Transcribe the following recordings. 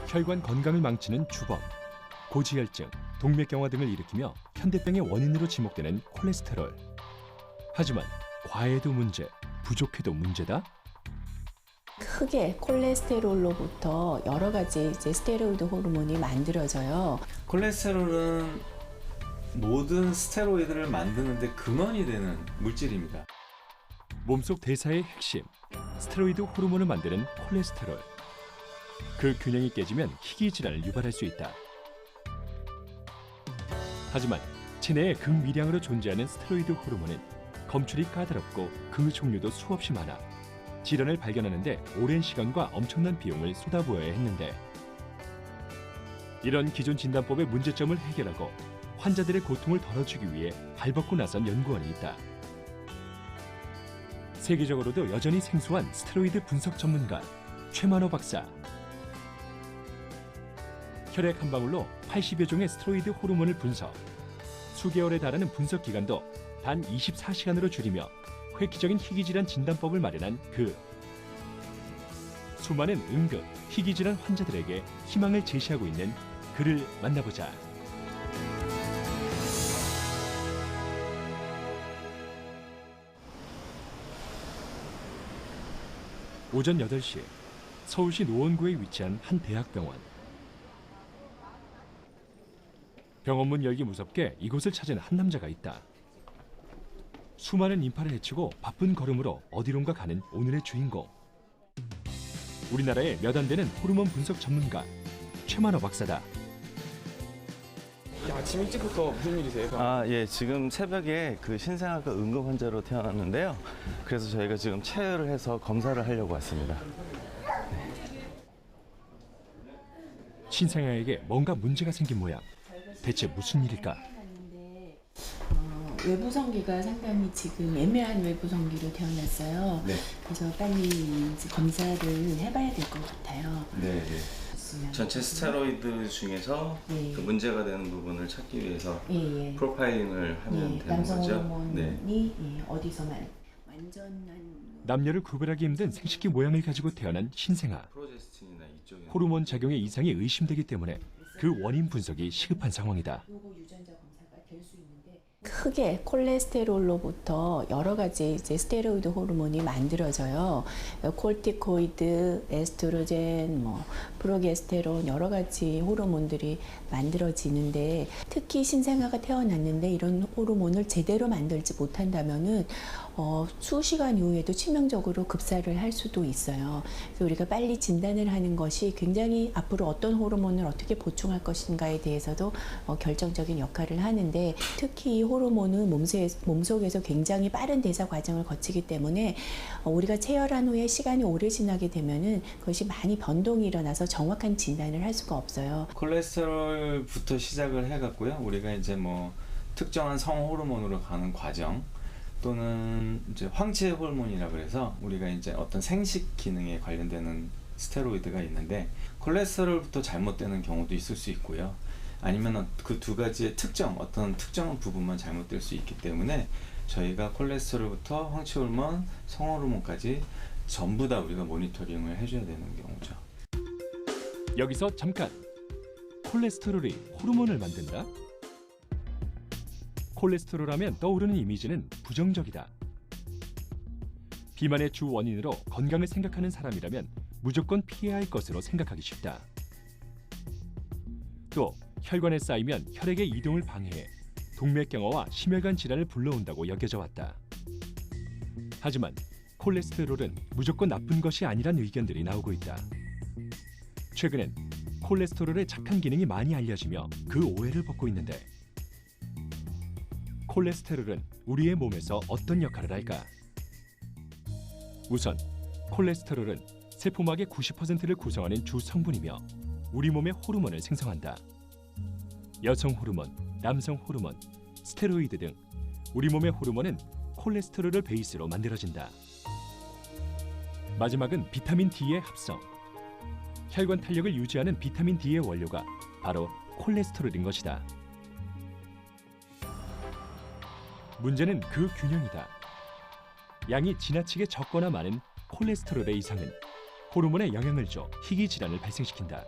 혈관 건강을 망치는 주범, 고지혈증, 동맥경화 등을 일으키며 현대병의 원인으로 지목되는 콜레스테롤. 하지만 과해도 문제, 부족해도 문제다? 크게 콜레스테롤로부터 여러 가지 스테로이드 호르몬이 만들어져요. 콜레스테롤은 모든 스테로이드를 만드는데 근원이 되는 물질입니다. 몸속 대사의 핵심, 스테로이드 호르몬을 만드는 콜레스테롤. 그 균형이 깨지면 희귀 질환을 유발할 수 있다. 하지만 체내에 극미량으로 존재하는 스테로이드 호르몬은 검출이 까다롭고 그 종류도 수없이 많아 질환을 발견하는데 오랜 시간과 엄청난 비용을 쏟아부어야 했는데, 이런 기존 진단법의 문제점을 해결하고 환자들의 고통을 덜어주기 위해 발벗고 나선 연구원이 있다. 세계적으로도 여전히 생소한 스테로이드 분석 전문가 최만호 박사. 혈액 한 방울로 80여 종의 스테로이드 호르몬을 분석. 수개월에 달하는 분석 기간도 단 24시간으로 줄이며 획기적인 희귀질환 진단법을 마련한 그. 수많은 응급 희귀질환 환자들에게 희망을 제시하고 있는 그를 만나보자. 오전 8시 서울시 노원구에 위치한 한 대학병원. 병원 문 열기 무섭게 이곳을 찾은 한 남자가 있다. 수많은 인파를 헤치고 바쁜 걸음으로 어디론가 가는 오늘의 주인공. 우리나라의 몇 안 되는 호르몬 분석 전문가 최만호 박사다. 아침 일찍부터 무슨 일이세요? 예, 지금 새벽에 그 신생아과 응급 환자로 태어났는데요. 그래서 저희가 지금 체열을 해서 검사를 하려고 왔습니다. 신생아에게 뭔가 문제가 생긴 모양. 대체 무슨 일일까? 외부성기가 상당히 지금 애매한 외부성기로 태어났어요. 네. 그래서 빨리 이제 검사를 해봐야 될 것 같아요. 네. 전체 스테로이드 중에서 예. 그 문제가 되는 부분을 찾기 위해서 예. 프로파일링을 하면 되는 남성 거죠. 호르몬이 어디서만 완전한 남녀를 구별하기 힘든 생식기 모양을 가지고 태어난 신생아. 프로제스틴이나 이쪽에 호르몬 작용의 이상이 의심되기 때문에 그 원인 분석이 시급한 상황이다. 요거 유전자 검사가 될 수 있는데, 크게 콜레스테롤로부터 여러 가지 스테로이드 호르몬이 만들어져요. 콜티코이드, 에스트로겐, 프로게스테론 여러 가지 호르몬들이 만들어지는데, 특히 신생아가 태어났는데 이런 호르몬을 제대로 만들지 못한다면은 수시간 이후에도 치명적으로 급사를 할 수도 있어요. 그래서 우리가 빨리 진단을 하는 것이 굉장히 앞으로 어떤 호르몬을 어떻게 보충할 것인가에 대해서도 결정적인 역할을 하는데, 특히 이 호르몬은 몸속에서 굉장히 빠른 대사 과정을 거치기 때문에 우리가 체열한 후에 시간이 오래 지나게 되면은 그것이 많이 변동이 일어나서 정확한 진단을 할 수가 없어요. 콜레스테롤부터 시작을 해갖고요. 우리가 이제 특정한 성 호르몬으로 가는 과정, 또는 이제 황체 호르몬이라 그래서 우리가 이제 어떤 생식 기능에 관련되는 스테로이드가 있는데, 콜레스테롤부터 잘못되는 경우도 있을 수 있고요. 아니면 그 두 가지의 어떤 특정 부분만 잘못될 수 있기 때문에 저희가 콜레스테롤부터 황체 호르몬, 성 호르몬까지 전부 다 우리가 모니터링을 해줘야 되는 경우죠. 여기서 잠깐. 콜레스테롤이 호르몬을 만든다? 콜레스테롤 하면 떠오르는 이미지는 부정적이다. 비만의 주 원인으로 건강을 생각하는 사람이라면 무조건 피해야 할 것으로 생각하기 쉽다. 또 혈관에 쌓이면 혈액의 이동을 방해해 동맥경화와 심혈관 질환을 불러온다고 여겨져 왔다. 하지만 콜레스테롤은 무조건 나쁜 것이 아니란 의견들이 나오고 있다. 최근엔 콜레스테롤의 착한 기능이 많이 알려지며 그 오해를 벗고 있는데, 콜레스테롤은 우리의 몸에서 어떤 역할을 할까? 우선 콜레스테롤은 세포막의 90%를 구성하는 주 성분이며 우리 몸의 호르몬을 생성한다. 여성 호르몬, 남성 호르몬, 스테로이드 등 우리 몸의 호르몬은 콜레스테롤을 베이스로 만들어진다. 마지막은 비타민 D의 합성. 혈관 탄력을 유지하는 비타민 D의 원료가 바로 콜레스테롤인 것이다. 문제는 그 균형이다. 양이 지나치게 적거나 많은 콜레스테롤의 이상은 호르몬에 영향을 줘 희귀 질환을 발생시킨다.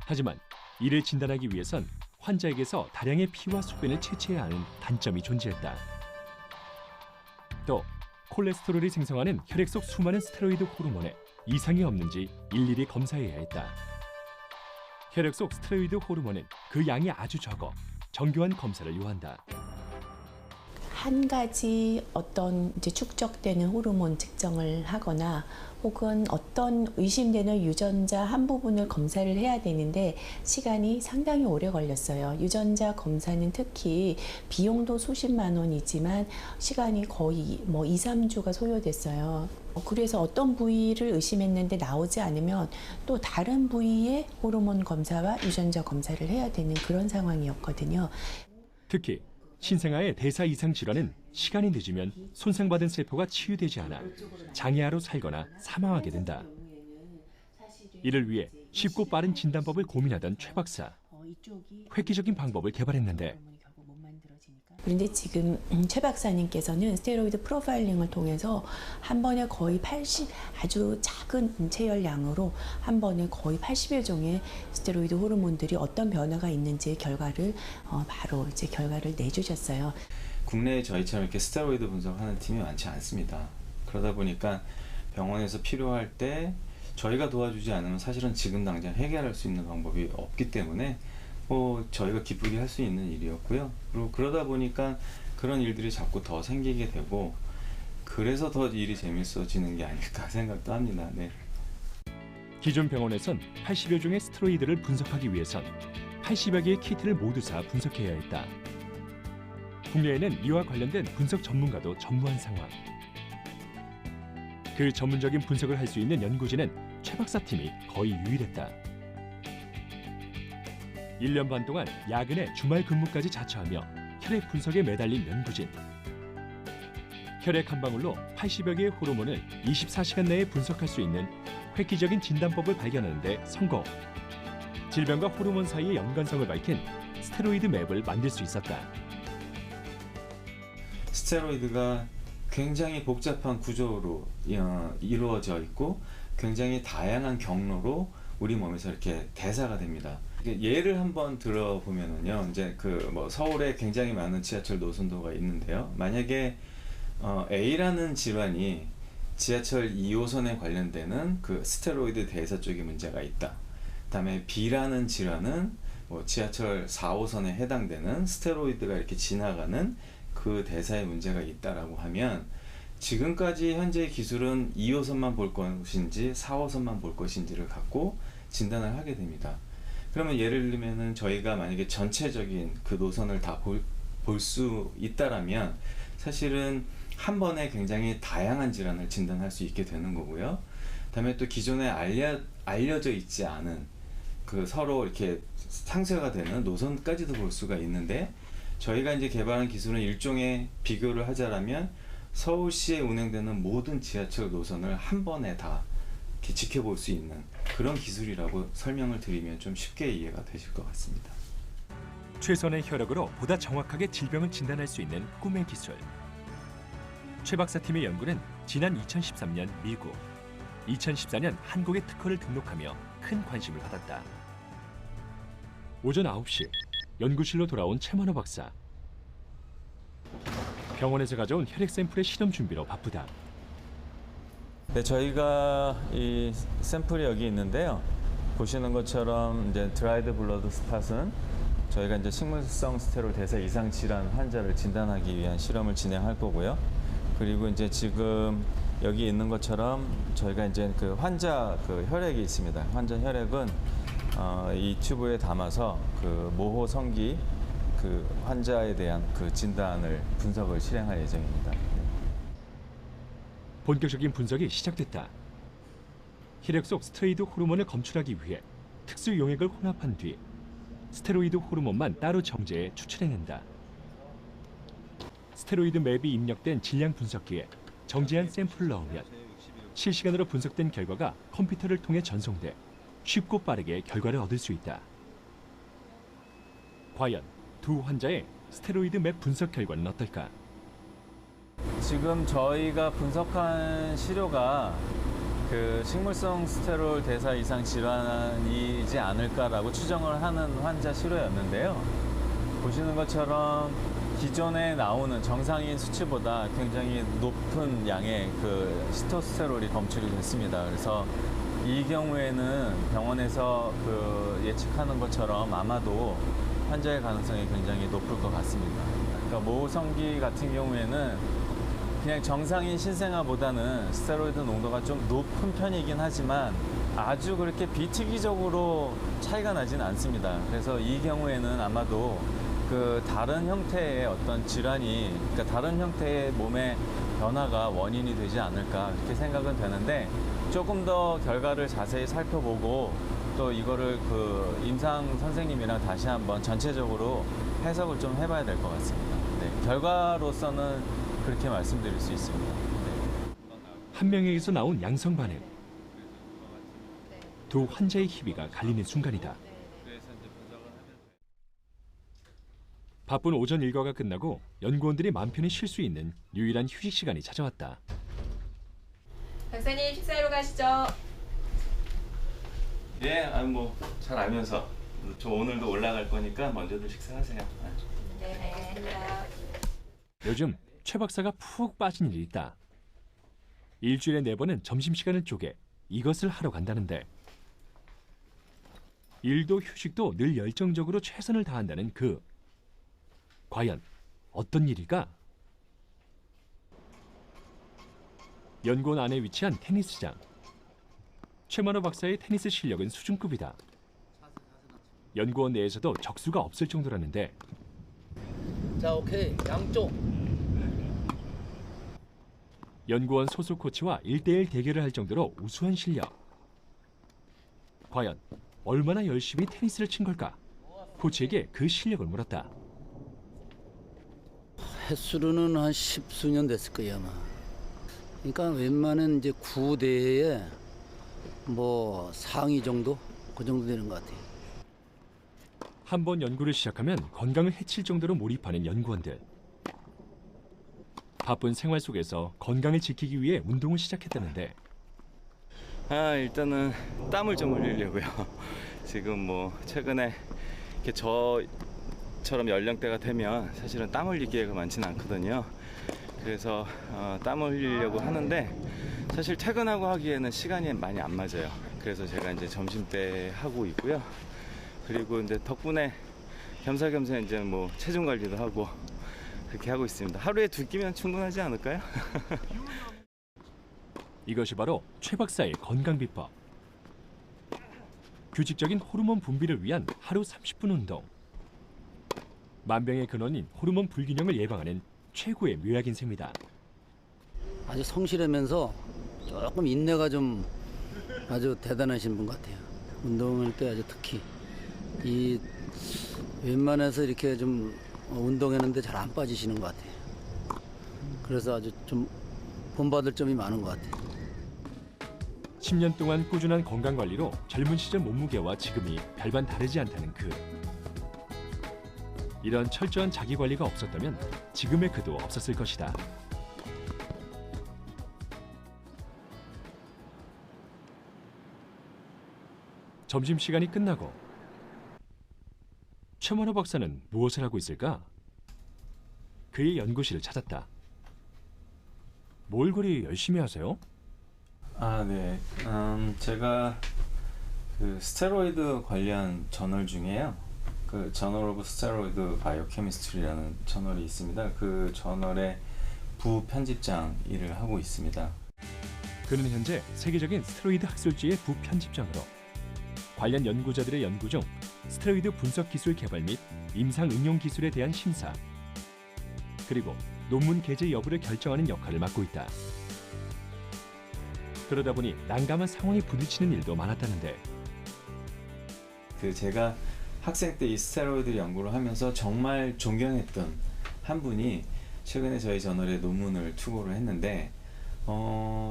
하지만 이를 진단하기 위해선 환자에게서 다량의 피와 소변을 채취해야 하는 단점이 존재했다. 또 콜레스테롤이 생성하는 혈액 속 수많은 스테로이드 호르몬에 이상이 없는지 일일이 검사해야 했다. 혈액 속 스테로이드 호르몬은 그 양이 아주 적어 정교한 검사를 요한다. 한 가지 어떤 이제 축적되는 호르몬 측정을 하거나 혹은 어떤 의심되는 유전자 한 부분을 검사를 해야 되는데 시간이 상당히 오래 걸렸어요. 유전자 검사는 특히 비용도 수십만 원이지만 시간이 거의 2, 3주가 소요됐어요. 그래서 어떤 부위를 의심했는데 나오지 않으면 또 다른 부위의 호르몬 검사와 유전자 검사를 해야 되는 그런 상황이었거든요. 특히 신생아의 대사 이상 질환은 시간이 늦으면 손상받은 세포가 치유되지 않아 장애아로 살거나 사망하게 된다. 이를 위해 쉽고 빠른 진단법을 고민하던 최 박사. 획기적인 방법을 개발했는데 그런데 지금 최 박사님께서는 스테로이드 프로파일링을 통해서 한 번에 거의 80 아주 작은 체열량으로 한 번에 거의 80여 종의 스테로이드 호르몬들이 어떤 변화가 있는지 결과를 바로 이제 결과를 내주셨어요. 국내에 저희처럼 이렇게 스테로이드 분석하는 팀이 많지 않습니다. 그러다 보니까 병원에서 필요할 때 저희가 도와주지 않으면 사실은 지금 당장 해결할 수 있는 방법이 없기 때문에 저희가 기쁘게 할 수 있는 일이었고요. 그리고 그러다 보니까 그런 일들이 자꾸 더 생기게 되고 그래서 더 일이 재밌어지는 게 아닐까 생각도 합니다. 네. 기존 병원에선 80여 종의 스테로이드를 분석하기 위해선 80여 개의 키트를 모두 사 분석해야 했다. 국내에는 이와 관련된 분석 전문가도 전무한 상황. 그 전문적인 분석을 할 수 있는 연구진은 최 박사 팀이 거의 유일했다. 1년 반 동안 야근에 주말 근무까지 자처하며 혈액 분석에 매달린 연구진. 혈액 한 방울로 80여 개의 호르몬을 24시간 내에 분석할 수 있는 획기적인 진단법을 발견하는 데 성공. 질병과 호르몬 사이의 연관성을 밝힌 스테로이드 맵을 만들 수 있었다. 스테로이드가 굉장히 복잡한 구조로 이루어져 있고 굉장히 다양한 경로로 우리 몸에서 이렇게 대사가 됩니다. 예를 한번 들어보면은요, 이제 서울에 굉장히 많은 지하철 노선도가 있는데요. 만약에 A라는 질환이 지하철 2호선에 관련되는 그 스테로이드 대사 쪽에 문제가 있다. 그다음에 B라는 질환은 지하철 4호선에 해당되는 스테로이드가 이렇게 지나가는 그 대사에 문제가 있다라고 하면 지금까지 현재의 기술은 2호선만 볼 것인지 4호선만 볼 것인지를 갖고 진단을 하게 됩니다. 그러면 예를 들면은 저희가 만약에 전체적인 그 노선을 다 볼 수 있다라면 사실은 한 번에 굉장히 다양한 질환을 진단할 수 있게 되는 거고요. 그다음에 또 기존에 알려져 있지 않은 그 서로 이렇게 상쇄가 되는 노선까지도 볼 수가 있는데 저희가 이제 개발한 기술은 일종의 비교를 하자라면 서울시에 운행되는 모든 지하철 노선을 한 번에 다 이렇게 지켜볼 수 있는 그런 기술이라고 설명을 드리면 좀 쉽게 이해가 되실 것 같습니다. 최선의 혈액으로 보다 정확하게 질병을 진단할 수 있는 꿈의 기술. 최 박사 팀의 연구는 지난 2013년 미국, 2014년 한국의 특허를 등록하며 큰 관심을 받았다. 오전 9시 연구실로 돌아온 최만호 박사. 병원에서 가져온 혈액 샘플의 실험 준비로 바쁘다. 네, 저희가 이 샘플이 여기 있는데요. 보시는 것처럼 이제 드라이드 블러드 스팟은 저희가 이제 식물성 스테롤 대사 이상 질환 환자를 진단하기 위한 실험을 진행할 거고요. 그리고 이제 지금 여기 있는 것처럼 저희가 이제 그 환자 그 혈액이 있습니다. 환자 혈액은 이 튜브에 담아서 그 모호 성기 그 환자에 대한 그 진단을 분석을 실행할 예정입니다. 본격적인 분석이 시작됐다. 혈액 속 스테로이드 호르몬을 검출하기 위해 특수 용액을 혼합한 뒤 스테로이드 호르몬만 따로 정제해 추출해낸다. 스테로이드 맵이 입력된 질량 분석기에 정제한 샘플을 넣으면 실시간으로 분석된 결과가 컴퓨터를 통해 전송돼 쉽고 빠르게 결과를 얻을 수 있다. 과연 두 환자의 스테로이드 맵 분석 결과는 어떨까? 지금 저희가 분석한 시료가 그 식물성 스테롤 대사 이상 질환이지 않을까라고 추정을 하는 환자 실화였는데요. 보시는 것처럼 기존에 나오는 정상인 수치보다 굉장히 높은 양의 그 시토스테롤이 검출이 됐습니다. 그래서 이 경우에는 병원에서 그 예측하는 것처럼 아마도 환자의 가능성이 굉장히 높을 것 같습니다. 그러니까 모성기 같은 경우에는 그냥 정상인 신생아보다는 스테로이드 농도가 좀 높은 편이긴 하지만 아주 그렇게 비특이적으로 차이가 나지는 않습니다. 그래서 이 경우에는 아마도 그 다른 형태의 어떤 질환이, 그러니까 다른 형태의 몸의 변화가 원인이 되지 않을까 그렇게 생각은 되는데, 조금 더 결과를 자세히 살펴보고 또 이거를 그 임상 선생님이랑 다시 한번 전체적으로 해석을 좀 해봐야 될 것 같습니다. 네, 결과로서는 그렇게 말씀드릴 수 있습니다. 네. 한 명에게서 나온 양성 반응. 두 환자의 희비가 갈리는 순간이다. 바쁜 오전 일과가 끝나고 연구원들이 마음 편히 쉴 수 있는 유일한 휴식 시간이 찾아왔다. 박사님 식사하러 가시죠. 예, 뭐 잘 알면서 저 오늘도 올라갈 거니까 먼저들 식사하세요. 네, 알겠습니다. 요즘 최 박사가 푹 빠진 일이 있다. 일주일에 4번은 점심시간을 쪼개 이것을 하러 간다는데, 일도 휴식도 늘 열정적으로 최선을 다한다는 그, 과연 어떤 일일까? 연구원 안에 위치한 테니스장. 최만호 박사의 테니스 실력은 수준급이다. 연구원 내에서도 적수가 없을 정도라는데, 자, 오케이. 양쪽. 연구원 소속 코치와 1대1 대결을 할 정도로 우수한 실력. 과연 얼마나 열심히 테니스를 친 걸까? 코치에게 그 실력을 물었다. 횟수로는 한 10수년 됐을 거예요, 아마. 그러니까 웬만한 이제 구대에 뭐 상위 정도? 그 정도 되는 것 같아요. 한 번 연구를 시작하면 건강을 해칠 정도로 몰입하는 연구원들. 바쁜 생활 속에서 건강을 지키기 위해 운동을 시작했다는데, 일단은 땀을 좀 흘리려고요. 지금 뭐 최근에 이렇게 저처럼 연령대가 되면 사실은 땀 흘릴 기회가 많지는 않거든요. 그래서 땀을 흘리려고 하는데 사실 퇴근하고 하기에는 시간이 많이 안 맞아요. 그래서 제가 이제 점심 때 하고 있고요. 그리고 이제 덕분에 겸사겸사 이제 뭐 체중 관리도 하고 그렇게 하고 있습니다. 하루에 2끼면 충분하지 않을까요? 이것이 바로 최 박사의 건강 비법. 규칙적인 호르몬 분비를 위한 하루 30분 운동. 만병의 근원인 호르몬 불균형을 예방하는 최고의 묘약인 셈이다. 아주 성실하면서 조금 인내가 좀 아주 대단하신 분 같아요. 운동할 때 아주 특히 이 웬만해서 이렇게 좀 운동했는데 잘 안 빠지시는 것 같아요. 그래서 아주 좀 본받을 점이 많은 것 같아요. 10년 동안 꾸준한 건강관리로 젊은 시절 몸무게와 지금이 별반 다르지 않다는 그. 이런 철저한 자기관리가 없었다면 지금의 그도 없었을 것이다. 점심시간이 끝나고 최만호 박사는 무엇을 하고 있을까? 그의 연구실을 찾았다. 뭘 그리 열심히 하세요? 네. 제가 그 스테로이드 관련 저널 중에요. 그 저널 오브 스테로이드 바이오케미스트리라는 저널이 있습니다. 그 저널의 부편집장 일을 하고 있습니다. 그는 현재 세계적인 스테로이드 학술지의 부편집장으로 관련 연구자들의 연구 중 스테로이드 분석 기술 개발 및 임상 응용 기술에 대한 심사, 그리고 논문 게재 여부를 결정하는 역할을 맡고 있다. 그러다 보니 난감한 상황에 부딪히는 일도 많았다는데, 그 제가 학생 때 이 스테로이드 연구를 하면서 정말 존경했던 한 분이 최근에 저희 저널에 논문을 투고를 했는데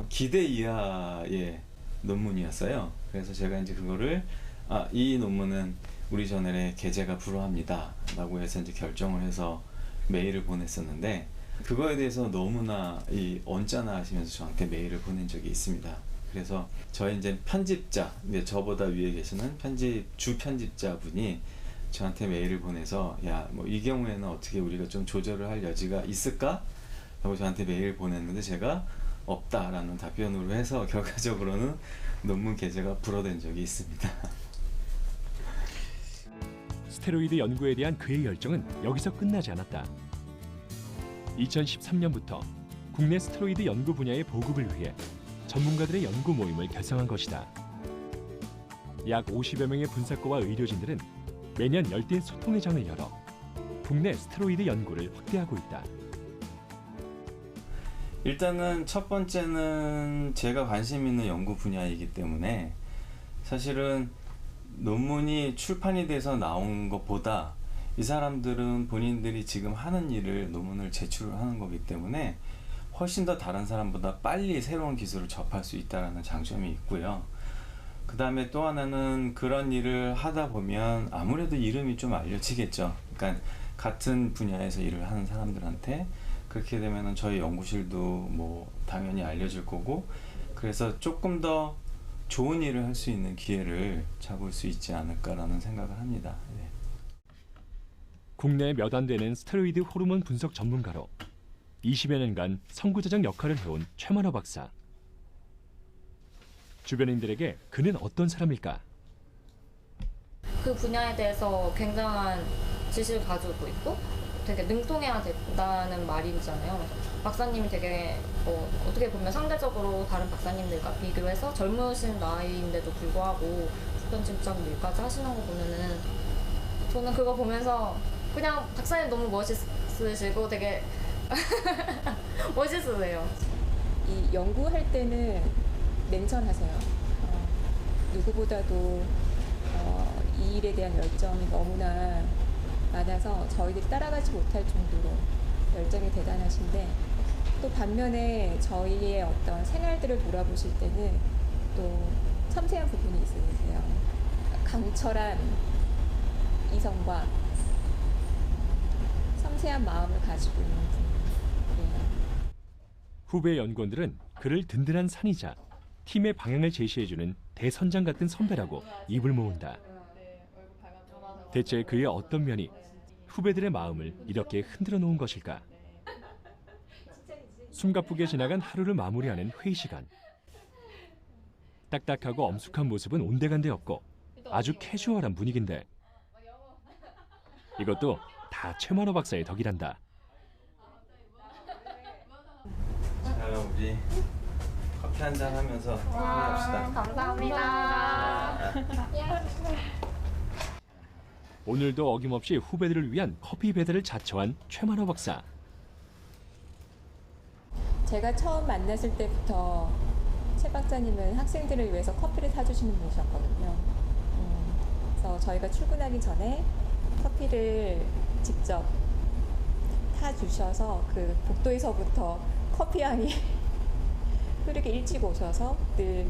기대 이하의 논문이었어요. 그래서 제가 이제 그거를 이 논문은 우리 저널에 게재가 불허합니다 라고 해서 이제 결정을 해서 메일을 보냈었는데, 그거에 대해서 너무나 언짢아 하시면서 저한테 메일을 보낸 적이 있습니다. 그래서 저희 이제 편집자, 이제 저보다 위에 계시는 주 편집자분이 저한테 메일을 보내서 야, 뭐 이 경우에는 어떻게 우리가 좀 조절을 할 여지가 있을까? 라고 저한테 메일을 보냈는데 제가 없다라는 답변으로 해서 결과적으로는 논문 게재가 불어된 적이 있습니다. 스테로이드 연구에 대한 그의 열정은 여기서 끝나지 않았다. 2013년부터 국내 스테로이드 연구 분야의 보급을 위해 전문가들의 연구 모임을 결성한 것이다. 약 50여 명의 분사과와 의료진들은 매년 열띤 소통의 장을 열어 국내 스테로이드 연구를 확대하고 있다. 일단은 첫 번째는 제가 관심 있는 연구 분야이기 때문에 사실은 논문이 출판이 돼서 나온 것보다 이 사람들은 본인들이 지금 하는 일을 논문을 제출을 하는 거기 때문에 훨씬 더 다른 사람보다 빨리 새로운 기술을 접할 수 있다는 장점이 있고요. 그 다음에 또 하나는 그런 일을 하다 보면 아무래도 이름이 좀 알려지겠죠. 그러니까 같은 분야에서 일을 하는 사람들한테 그렇게 되면은 저희 연구실도 뭐 당연히 알려질 거고, 그래서 조금 더 좋은 일을 할 수 있는 기회를 잡을 수 있지 않을까라는 생각을 합니다. 네. 국내에 몇 안 되는 스테로이드 호르몬 분석 전문가로 20여 년간 선구자적 역할을 해온 최만호 박사. 주변인들에게 그는 어떤 사람일까? 그 분야에 대해서 굉장한 지식을 가지고 있고 되게 능통해야 된다는 말이잖아요. 박사님이 되게 어떻게 보면 상대적으로 다른 박사님들과 비교해서 젊으신 나이인데도 불구하고 수변집적 일까지 하시는 거 보면은 저는 그거 보면서 그냥 박사님 너무 멋있으시고 되게 멋있으세요. 이 연구할 때는 냉철하세요. 누구보다도 이 일에 대한 열정이 너무나 많아서 저희들이 따라가지 못할 정도로 열정이 대단하신데, 또 반면에 저희의 어떤 생활들을 돌아보실 때는 또 섬세한 부분이 있으세요. 강철한 이성과 섬세한 마음을 가지고 있는 분이에요. 후배 연구원들은 그를 든든한 산이자 팀의 방향을 제시해주는 대선장 같은 선배라고 입을 모은다. 대체 그의 어떤 면이 후배들의 마음을 이렇게 흔들어 놓은 것일까? 숨가쁘게 지나간 하루를 마무리하는 회의 시간. 딱딱하고 엄숙한 모습은 온데간데 없고 아주 캐주얼한 분위기인데 이것도 다 최만호 박사의 덕이란다. 자, 우리 커피 한잔 하면서 합시다. 감사합니다. 오늘도 어김없이 후배들을 위한 커피 배달을 자처한 최만호 박사. 제가 처음 만났을 때부터 최 박사님은 학생들을 위해서 커피를 사주시는 분이셨거든요. 그래서 저희가 출근하기 전에 커피를 직접 타주셔서 그 복도에서부터 커피 향이 흐르게 일찍 오셔서 늘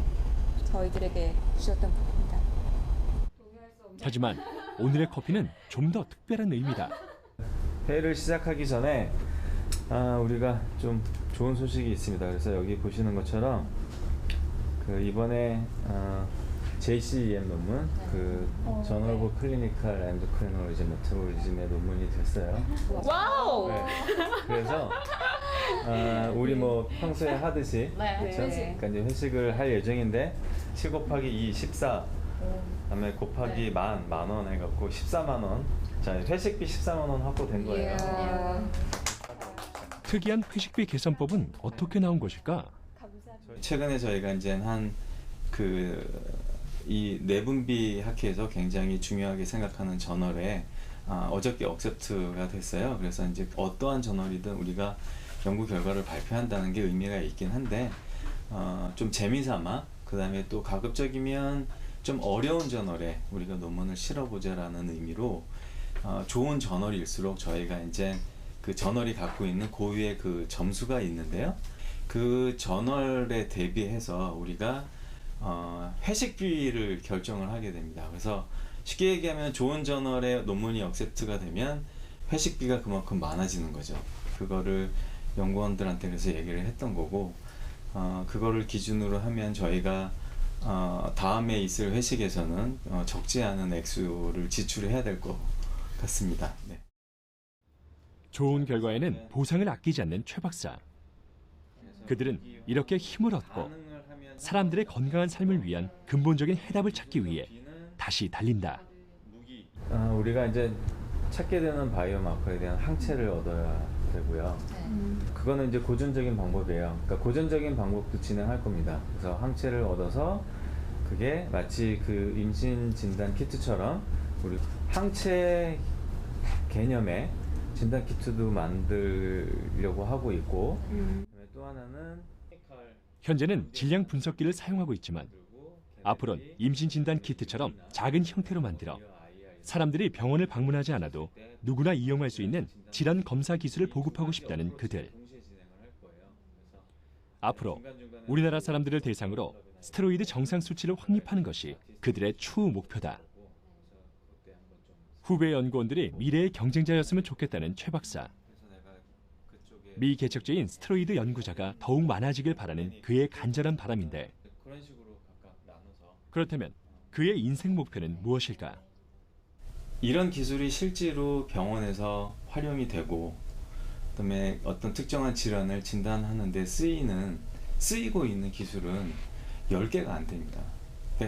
저희들에게 주셨던 분입니다. 하지만 오늘의 커피는 좀 더 특별한 의미다. 회의를 시작하기 전에 우리가 좀 좋은 소식이 있습니다. 그래서 여기 보시는 것처럼 그 이번에 JCEM 논문, 그 저널 오브 클리니컬 엔도크리놀로지 메타볼리즘의 논문이 됐어요. 와우. 네. 그래서 우리 뭐 평소에 하듯이 네. 그렇죠? 그러니까 이제 회식을 할 예정인데 7 곱하기 2 14, 그다음에 곱하기 만 원 해갖고 14만 원. 자, 회식비 14만 원 확보된 거예요. 특이한 회식비 계산법은 어떻게 나온 것일까? 최근에 저희가 이제 이 내분비 학회에서 굉장히 중요하게 생각하는 저널에 어저께 억셉트가 됐어요. 그래서 이제 어떠한 저널이든 우리가 연구 결과를 발표한다는 게 의미가 있긴 한데 좀 재미삼아, 그 다음에 또 가급적이면 좀 어려운 저널에 우리가 논문을 실어보자라는 의미로 좋은 저널일수록 저희가 이제 그 저널이 갖고 있는 고유의 그 점수가 있는데요. 그 저널에 대비해서 우리가 회식비를 결정을 하게 됩니다. 그래서 쉽게 얘기하면 좋은 저널에 논문이 억셉트가 되면 회식비가 그만큼 많아지는 거죠. 그거를 연구원들한테 그래서 얘기를 했던 거고, 그거를 기준으로 하면 저희가 다음에 있을 회식에서는 적지 않은 액수를 지출해야 될 것 같습니다. 네. 좋은 결과에는 보상을 아끼지 않는 최 박사. 그들은 이렇게 힘을 얻고 사람들의 건강한 삶을 위한 근본적인 해답을 찾기 위해 다시 달린다. 우리가 이제 찾게 되는 바이오마커에 대한 항체를 얻어야 되고요. 그거는 이제 고전적인 방법이에요. 그러니까 고전적인 방법도 진행할 겁니다. 그래서 항체를 얻어서 그게 마치 그 임신 진단 키트처럼 우리 항체 개념의 진단 키트도 만들려고 하고 있고, 그다음에 또 하나는 현재는 질량 분석기를 사용하고 있지만 앞으로는 임신 진단 키트처럼 작은 형태로 만들어 사람들이 병원을 방문하지 않아도 누구나 이용할 수 있는 질환 검사 기술을 보급하고 싶다는 그들. 앞으로 우리나라 사람들을 대상으로 스테로이드 정상 수치를 확립하는 것이 그들의 추후 목표다. 후배 연구원들이 미래의 경쟁자였으면 좋겠다는 최 박사. 미개척적인 스테로이드 연구자가 더욱 많아지길 바라는 그의 간절한 바람인데, 그렇다면 그의 인생 목표는 무엇일까? 이런 기술이 실제로 병원에서 활용이 되고, 그다음에 어떤 특정한 질환을 진단하는 데 쓰이고 있는 기술은 10개가 안 됩니다.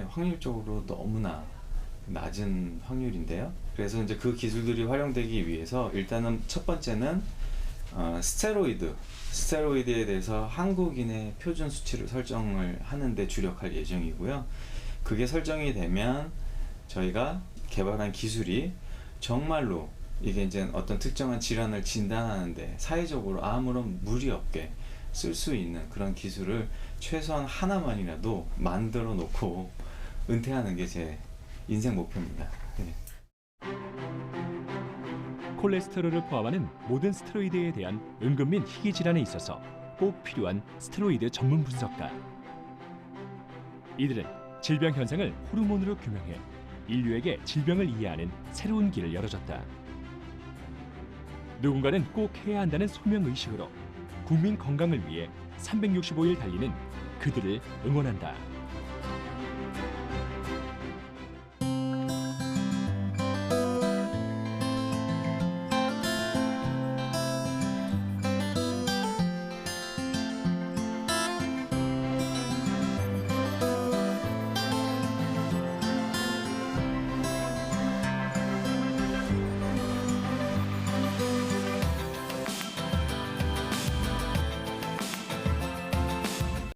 확률적으로 너무나 낮은 확률인데요. 그래서 이제 그 기술들이 활용되기 위해서 일단은 첫 번째는 스테로이드에 대해서 한국인의 표준 수치를 설정을 하는데 주력할 예정이고요. 그게 설정이 되면 저희가 개발한 기술이 정말로 이게 이제 어떤 특정한 질환을 진단하는데 사회적으로 아무런 무리 없게 쓸 수 있는 그런 기술을 최소한 하나만이라도 만들어 놓고 은퇴하는 게 제 인생 목표입니다. 네. 콜레스테롤을 포함하는 모든 스테로이드에 대한 응급 및 희귀 질환에 있어서 꼭 필요한 스테로이드 전문 분석가. 이들은 질병 현상을 호르몬으로 규명해 인류에게 질병을 이해하는 새로운 길을 열어줬다. 누군가는 꼭 해야 한다는 소명의식으로 국민 건강을 위해 365일 달리는 그들을 응원한다.